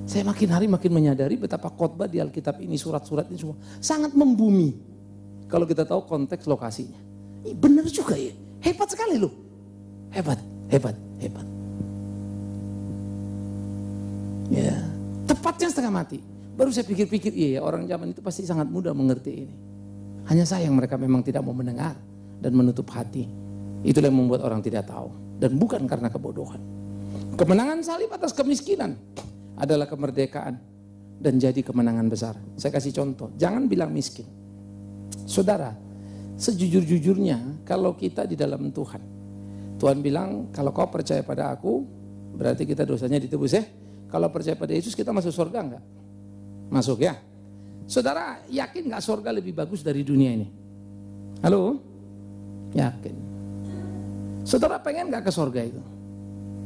Saya makin hari makin menyadari betapa khotbah di Alkitab ini, surat-surat ini semua sangat membumi. Kalau kita tahu konteks lokasinya. Benar juga ya. Hebat sekali loh. Hebat, hebat, hebat. Ya, tepatnya setengah mati. Baru saya pikir-pikir, iya orang zaman itu pasti sangat mudah mengerti ini. Hanya sayang mereka memang tidak mau mendengar dan menutup hati. Itulah yang membuat orang tidak tahu. Dan bukan karena kebodohan. Kemenangan salib atas kemiskinan adalah kemerdekaan dan jadi kemenangan besar. Saya kasih contoh, jangan bilang miskin. Saudara, sejujur-jujurnya kalau kita di dalam Tuhan, Tuhan bilang, kalau kau percaya pada aku, berarti kita dosanya ditebus ya. Kalau percaya pada Yesus, kita masuk surga enggak? Masuk ya. Saudara yakin enggak surga lebih bagus dari dunia ini? Halo? Yakin. Saudara pengen enggak ke surga itu?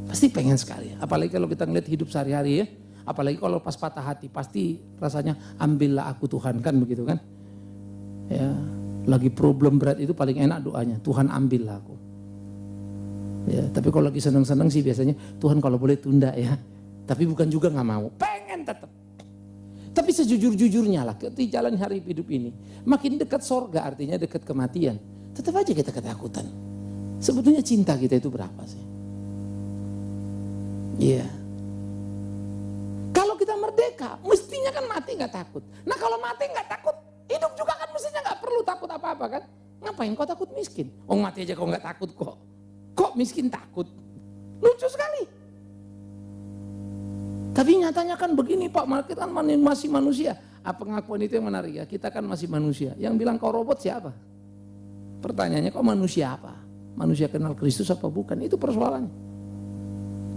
Pasti pengen sekali. Apalagi kalau kita ngeliat hidup sehari-hari ya. Apalagi kalau pas patah hati, pasti rasanya ambillah aku Tuhan, kan begitu kan? Ya, lagi problem berat itu paling enak doanya, Tuhan ambillah aku. Ya, tapi kalau lagi senang-senang sih biasanya Tuhan kalau boleh tunda ya. Tapi bukan juga nggak mau, pengen tetap. Tapi sejujur-jujurnya lah, ketika jalan hari hidup ini, makin dekat sorga artinya dekat kematian. Tetap aja kita ketakutan. Sebetulnya cinta kita itu berapa sih? Iya. Kalau kita merdeka, mestinya kan mati nggak takut. Nah kalau mati nggak takut, hidup juga kan mestinya nggak perlu takut apa-apa kan? Ngapain kau takut miskin? Oh mati aja kau nggak takut kok. Kok miskin takut? Lucu sekali. Tapi nyatanya kan begini Pak, kita kan masih manusia. Pengakuan itu yang menarik ya, kita kan masih manusia. Yang bilang kau robot siapa? Pertanyaannya kau manusia apa? Manusia kenal Kristus apa bukan? Itu persoalannya.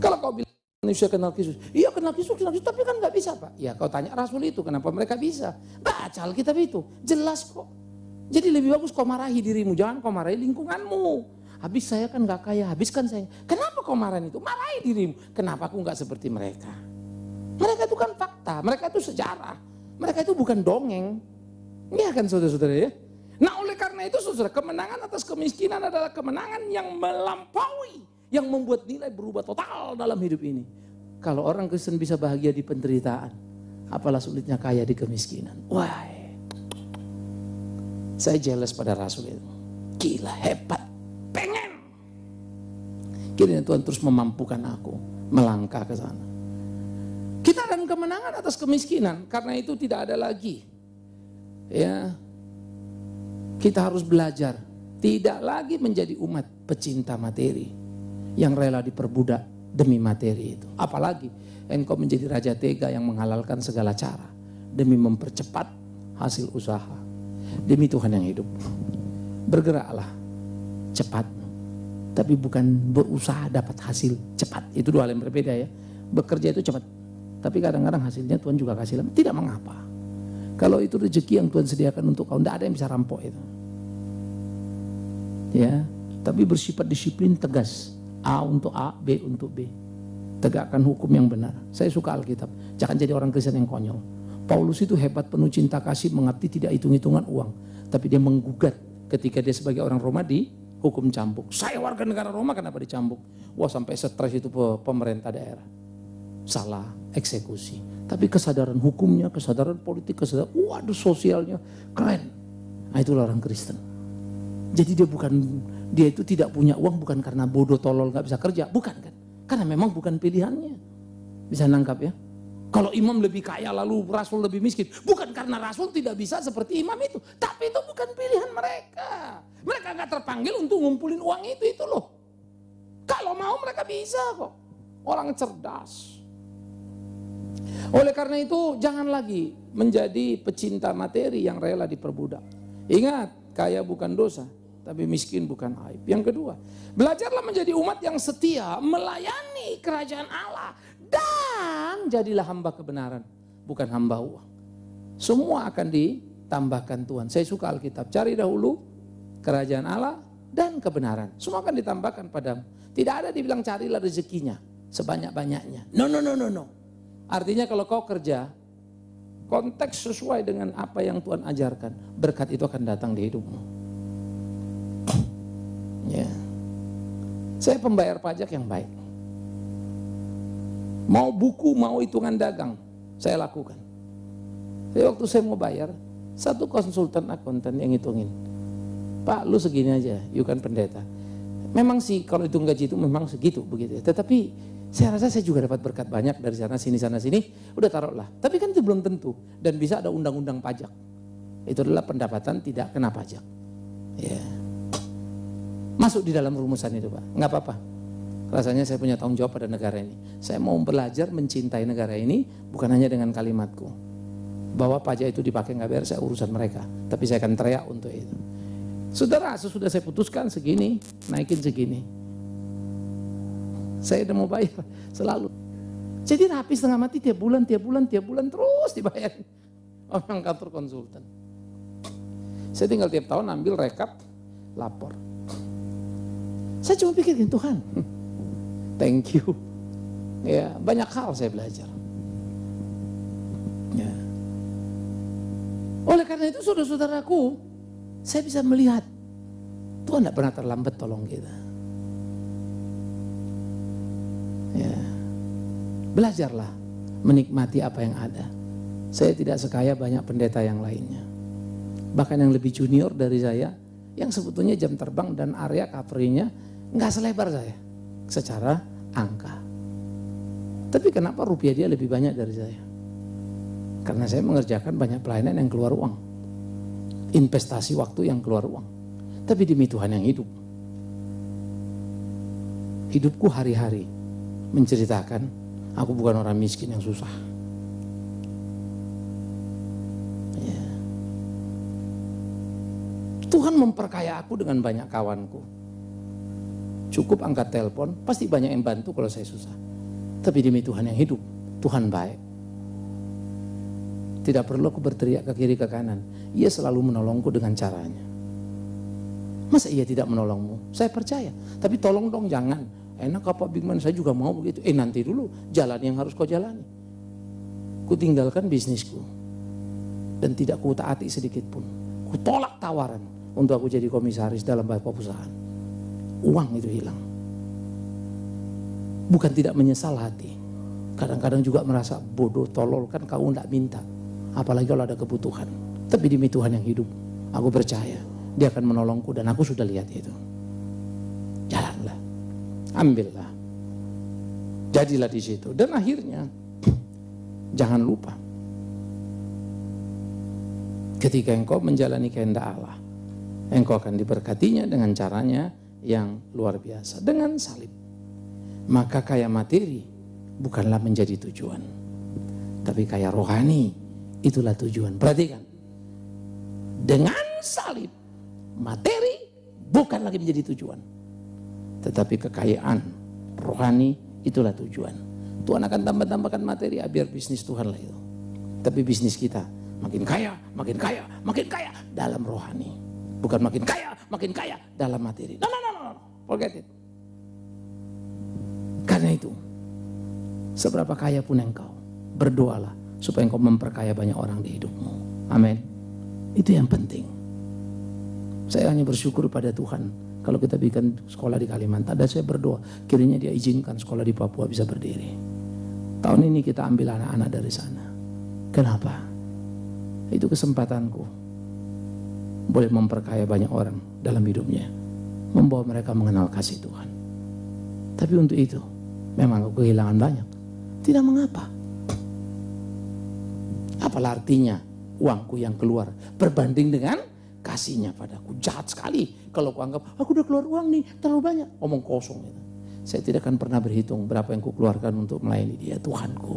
Kalau kau bilang manusia kenal Kristus, iya kenal Kristus, tapi kan nggak bisa Pak. Ya kau tanya Rasul itu, kenapa mereka bisa? Baca Alkitab itu, jelas kok. Jadi lebih bagus kau marahi dirimu, jangan kau marahi lingkunganmu. Habis saya kan nggak kaya, habiskan saya. Kenapa kau marahin itu? Marahi dirimu. Kenapa aku nggak seperti mereka? Mereka itu kan fakta, mereka itu sejarah. Mereka itu bukan dongeng. Iya kan saudara-saudara ya? Nah oleh karena itu saudara, kemenangan atas kemiskinan adalah kemenangan yang melampaui. Yang membuat nilai berubah total dalam hidup ini. Kalau orang Kristen bisa bahagia di penderitaan, apalah sulitnya kaya di kemiskinan. Wah, saya jealous pada Rasul itu. Gila, hebat, pengen. Kiranya Tuhan terus memampukan aku melangkah ke sana. Kita akan kemenangan atas kemiskinan, karena itu tidak ada lagi. Ya, kita harus belajar, tidak lagi menjadi umat pecinta materi. Yang rela diperbudak demi materi itu. Apalagi engkau menjadi raja tega yang menghalalkan segala cara demi mempercepat hasil usaha. Demi Tuhan yang hidup. Bergeraklah cepat, tapi bukan berusaha dapat hasil cepat. Itu dua hal yang berbeda ya. Bekerja itu cepat, tapi kadang-kadang hasilnya Tuhan juga kasih lama. Tidak mengapa. Kalau itu rezeki yang Tuhan sediakan untuk kau, tidak ada yang bisa rampok itu. Ya, tapi bersifat disiplin tegas. A untuk A, B untuk B. Tegakkan hukum yang benar. Saya suka Alkitab. Jangan jadi orang Kristen yang konyol. Paulus itu hebat, penuh cinta kasih, mengabdi tidak hitung-hitungan uang. Tapi dia menggugat ketika dia sebagai orang Roma dihukum cambuk. Saya warga negara Roma, kenapa dicambuk? Wah sampai stres itu pemerintah daerah. Salah, eksekusi. Tapi kesadaran hukumnya, kesadaran politik, kesadaran, waduh sosialnya, keren. Nah itulah orang Kristen. Jadi dia itu tidak punya uang bukan karena bodoh tolol gak bisa kerja, bukan kan? Karena memang bukan pilihannya. Bisa nangkap ya? Kalau imam lebih kaya lalu rasul lebih miskin, bukan karena rasul tidak bisa seperti imam itu, tapi itu bukan pilihan mereka. Mereka gak terpanggil untuk ngumpulin uang itu loh. Kalau mau mereka bisa kok. Orang cerdas. Oleh karena itu jangan lagi menjadi pecinta materi yang rela diperbudak. Ingat, kaya bukan dosa. Tapi miskin bukan aib. Yang kedua, belajarlah menjadi umat yang setia, melayani kerajaan Allah. Dan jadilah hamba kebenaran, bukan hamba uang. Semua akan ditambahkan Tuhan. Saya suka Alkitab, cari dahulu kerajaan Allah dan kebenaran. Semua akan ditambahkan padamu. Tidak ada dibilang carilah rezekinya sebanyak-banyaknya. No. Artinya kalau kau kerja, konteks sesuai dengan apa yang Tuhan ajarkan, berkat itu akan datang di hidupmu. Ya. Saya pembayar pajak yang baik. Mau buku, mau hitungan dagang, saya lakukan. Jadi waktu saya mau bayar, satu konsultan akuntan yang hitungin. Pak, lu segini aja, you kan pendeta. Memang sih kalau hitung gaji itu memang segitu begitu. Tetapi saya rasa saya juga dapat berkat banyak dari sana sini, udah taruhlah. Tapi kan itu belum tentu dan bisa ada undang-undang pajak. Itu adalah pendapatan tidak kena pajak. Ya. Masuk di dalam rumusan itu Pak, nggak apa-apa. Rasanya saya punya tanggung jawab pada negara ini. Saya mau belajar mencintai negara ini bukan hanya dengan kalimatku. Bahwa pajak itu dipakai nggak bayar, saya urusan mereka. Tapi saya akan teriak untuk itu. Saudara, sesudah saya putuskan segini, naikin segini. Saya udah mau bayar selalu. Jadi rapi setengah mati tiap bulan terus dibayar. Orang kantor konsultan. Saya tinggal tiap tahun ambil rekap, lapor. Saya cuma pikirin Tuhan, thank you. Ya, banyak hal saya belajar. Ya. Oleh karena itu saudara-saudaraku, saya bisa melihat Tuhan tidak pernah terlambat tolong kita. Ya. Belajarlah menikmati apa yang ada. Saya tidak sekaya banyak pendeta yang lainnya. Bahkan yang lebih junior dari saya, yang sebetulnya jam terbang dan area covernya nggak selebar saya secara angka. Tapi kenapa rupiah dia lebih banyak dari saya? Karena saya mengerjakan banyak pelayanan yang keluar uang. Investasi waktu yang keluar uang. Tapi demi Tuhan yang hidup. Hidupku hari-hari menceritakan aku bukan orang miskin yang susah. Ya. Tuhan memperkaya aku dengan banyak kawanku. Cukup angkat telepon, pasti banyak yang bantu kalau saya susah. Tapi demi Tuhan yang hidup, Tuhan baik. Tidak perlu aku berteriak ke kiri ke kanan. Ia selalu menolongku dengan caranya. Masa ia tidak menolongmu? Saya percaya. Tapi tolong dong jangan. Enak apa Bigman, saya juga mau begitu. Nanti dulu jalan yang harus kau jalani. Ku tinggalkan bisnisku. Dan tidak ku taati sedikit pun. Ku tolak tawaran untuk aku jadi komisaris dalam beberapa perusahaan. Uang itu hilang. Bukan tidak menyesal hati. Kadang-kadang juga merasa bodoh, tolol, kan kau tidak minta. Apalagi kalau ada kebutuhan. Tapi demi Tuhan yang hidup, aku percaya Dia akan menolongku dan aku sudah lihat itu. Jalanlah, ambillah, jadilah di situ. Dan akhirnya, jangan lupa, ketika engkau menjalani kehendak Allah, engkau akan diberkatinya dengan caranya yang luar biasa, dengan salib. Maka kaya materi bukanlah menjadi tujuan, tapi kaya rohani itulah tujuan. Perhatikan, dengan salib materi bukan lagi menjadi tujuan, tetapi kekayaan rohani itulah tujuan. Tuhan akan tambah-tambahkan materi biar bisnis Tuhan lah itu. Tapi bisnis kita makin kaya, makin kaya, makin kaya dalam rohani. Bukan makin kaya dalam materi. No, forget it. Karena itu, seberapa kaya pun engkau, berdoalah supaya engkau memperkaya banyak orang di hidupmu. Amin. Itu yang penting. Saya hanya bersyukur pada Tuhan kalau kita bikin sekolah di Kalimantan, dan saya berdoa kiranya Dia izinkan sekolah di Papua bisa berdiri. Tahun ini kita ambil anak-anak dari sana. Kenapa? Itu kesempatanku. Boleh memperkaya banyak orang dalam hidupnya, membawa mereka mengenal kasih Tuhan. Tapi untuk itu memang aku kehilangan banyak. Tidak mengapa. Apalah artinya uangku yang keluar berbanding dengan kasihnya padaku. Jahat sekali kalau aku anggap aku udah keluar uang nih terlalu banyak. Omong kosong itu. Saya tidak akan pernah berhitung berapa yang kukeluarkan untuk melayani Dia, Tuhanku.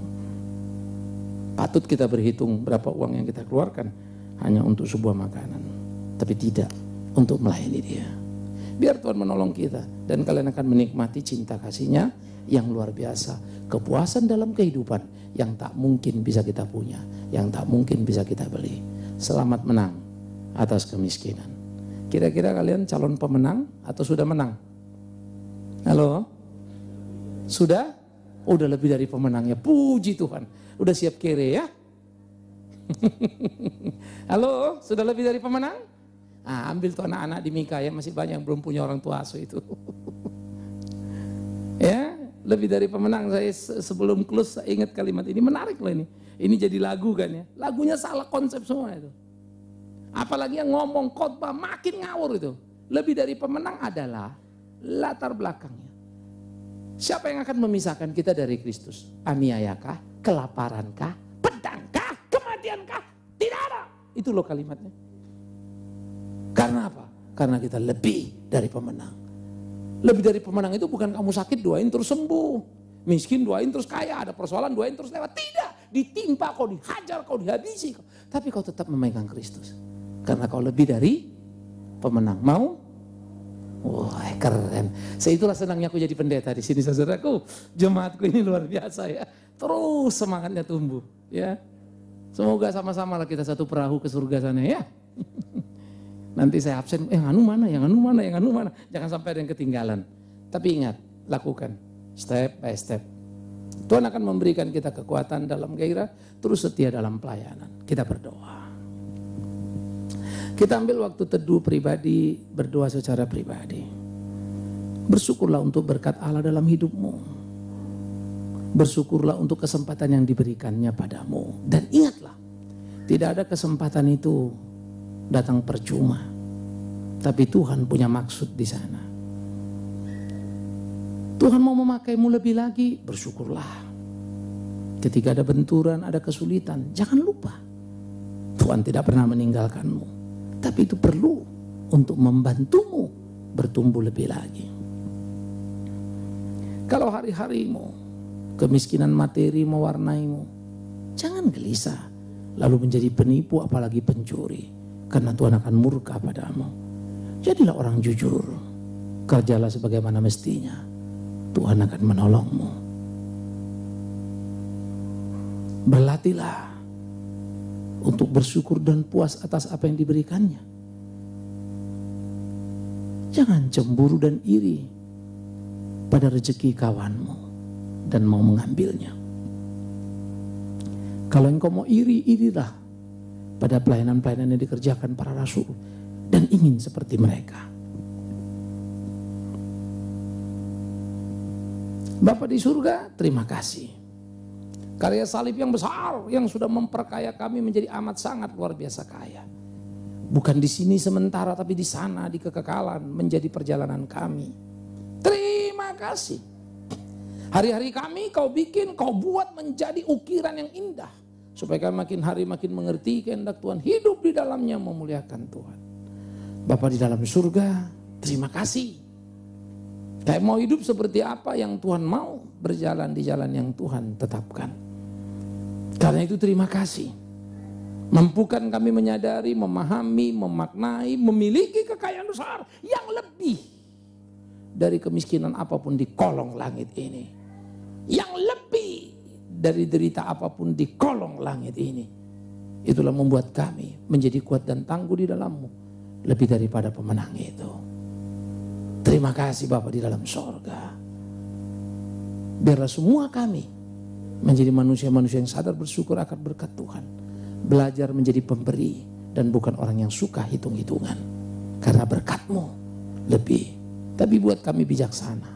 Patut kita berhitung berapa uang yang kita keluarkan hanya untuk sebuah makanan, tapi tidak untuk melayani Dia. Biar Tuhan menolong kita dan kalian akan menikmati cinta kasih-Nya yang luar biasa. Kepuasan dalam kehidupan yang tak mungkin bisa kita punya, yang tak mungkin bisa kita beli. Selamat menang atas kemiskinan. Kira-kira kalian calon pemenang atau sudah menang? Halo? Sudah? Udah lebih dari pemenangnya. Puji Tuhan. Udah siap kere ya? Halo? Sudah lebih dari pemenang? Ambil tuh anak-anak di Mika ya, masih banyak yang belum punya orang tua asuh itu. Ya, lebih dari pemenang. Saya sebelum close saya ingat kalimat ini, menarik loh ini. Ini jadi lagu kan ya. Lagunya salah konsep semua itu. Apalagi yang ngomong khotbah makin ngawur itu. Lebih dari pemenang adalah latar belakangnya. Siapa yang akan memisahkan kita dari Kristus? Aniayakah? Kelaparankah? Pedangkah? Kematiankah? Tidak ada. Itu loh kalimatnya. Karena apa? Karena kita lebih dari pemenang. Lebih dari pemenang itu bukan kamu sakit doain terus sembuh. Miskin doain terus kaya. Ada persoalan doain terus lewat. Tidak. Ditimpa kau, dihajar kau, dihabisi kau. Tapi kau tetap memegang Kristus. Karena kau lebih dari pemenang. Mau? Wah, keren. Itulah senangnya aku jadi pendeta di sini, saudaraku. Jemaatku ini luar biasa ya. Terus semangatnya tumbuh, ya. Semoga sama-sama lah kita satu perahu ke surga sana ya. Nanti saya absen, yang anu mana, yang anu mana, yang anu mana. Jangan sampai ada yang ketinggalan. Tapi ingat, lakukan step by step. Tuhan akan memberikan kita kekuatan dalam gairah, terus setia dalam pelayanan. Kita berdoa. Kita ambil waktu teduh pribadi, berdoa secara pribadi. Bersyukurlah untuk berkat Allah dalam hidupmu. Bersyukurlah untuk kesempatan yang diberikannya padamu. Dan ingatlah, tidak ada kesempatan itu datang percuma. Tapi Tuhan punya maksud di sana. Tuhan mau memakaimu lebih lagi, bersyukurlah. Ketika ada benturan, ada kesulitan, jangan lupa. Tuhan tidak pernah meninggalkanmu. Tapi itu perlu untuk membantumu bertumbuh lebih lagi. Kalau hari-harimu, kemiskinan materi mewarnaimu, jangan gelisah. Lalu menjadi penipu apalagi pencuri. Karena Tuhan akan murka padamu. Jadilah orang jujur. Kerjalah sebagaimana mestinya. Tuhan akan menolongmu. Berlatihlah untuk bersyukur dan puas atas apa yang diberikannya. Jangan cemburu dan iri pada rezeki kawanmu dan mau mengambilnya. Kalau engkau mau iri, irilah pada pelayanan-pelayanan yang dikerjakan para rasul dan ingin seperti mereka. Bapa di surga, terima kasih. Karya salib yang besar yang sudah memperkaya kami menjadi amat sangat luar biasa kaya. Bukan di sini sementara tapi di sana di kekekalan menjadi perjalanan kami. Terima kasih. Hari-hari kami kau bikin, kau buat menjadi ukiran yang indah. Supaya kami makin hari makin mengerti kehendak Tuhan. Hidup di dalamnya memuliakan Tuhan. Bapa di dalam surga, terima kasih. Kayak mau hidup seperti apa yang Tuhan mau, berjalan di jalan yang Tuhan tetapkan. Karena itu terima kasih. Mampukan kami menyadari, memahami, memaknai, memiliki kekayaan besar yang lebih dari kemiskinan apapun di kolong langit ini. Yang lebih dari derita apapun di kolong langit ini. Itulah membuat kami menjadi kuat dan tangguh di dalammu. Lebih daripada pemenang itu. Terima kasih Bapa di dalam sorga. Biarlah semua kami menjadi manusia-manusia yang sadar bersyukur akan berkat Tuhan. Belajar menjadi pemberi dan bukan orang yang suka hitung-hitungan. Karena berkat-Mu lebih. Tapi buat kami bijaksana.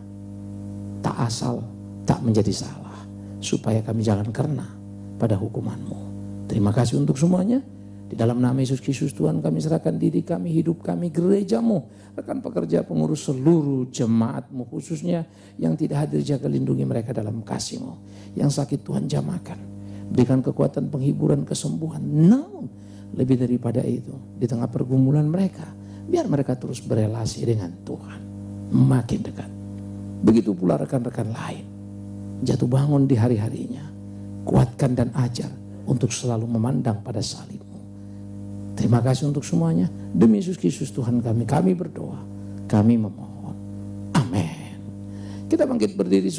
Tak asal, tak menjadi salah. Supaya kami jangan kena pada hukuman-Mu. Terima kasih untuk semuanya. Di dalam nama Yesus Kristus Tuhan kami serahkan diri kami, hidup kami, gereja-Mu, rekan pekerja, pengurus seluruh jemaat-Mu khususnya yang tidak hadir, jaga lindungi mereka dalam kasih-Mu. Yang sakit Tuhan jamahkan, berikan kekuatan, penghiburan, kesembuhan. Namun lebih daripada itu, di tengah pergumulan mereka, biar mereka terus berelasi dengan Tuhan, makin dekat. Begitu pula rekan-rekan lain, jatuh bangun di hari-harinya, kuatkan dan ajar untuk selalu memandang pada salib. Terima kasih untuk semuanya. Demi Yesus Kristus Tuhan kami berdoa. Kami memohon. Amin. Kita bangkit berdiri.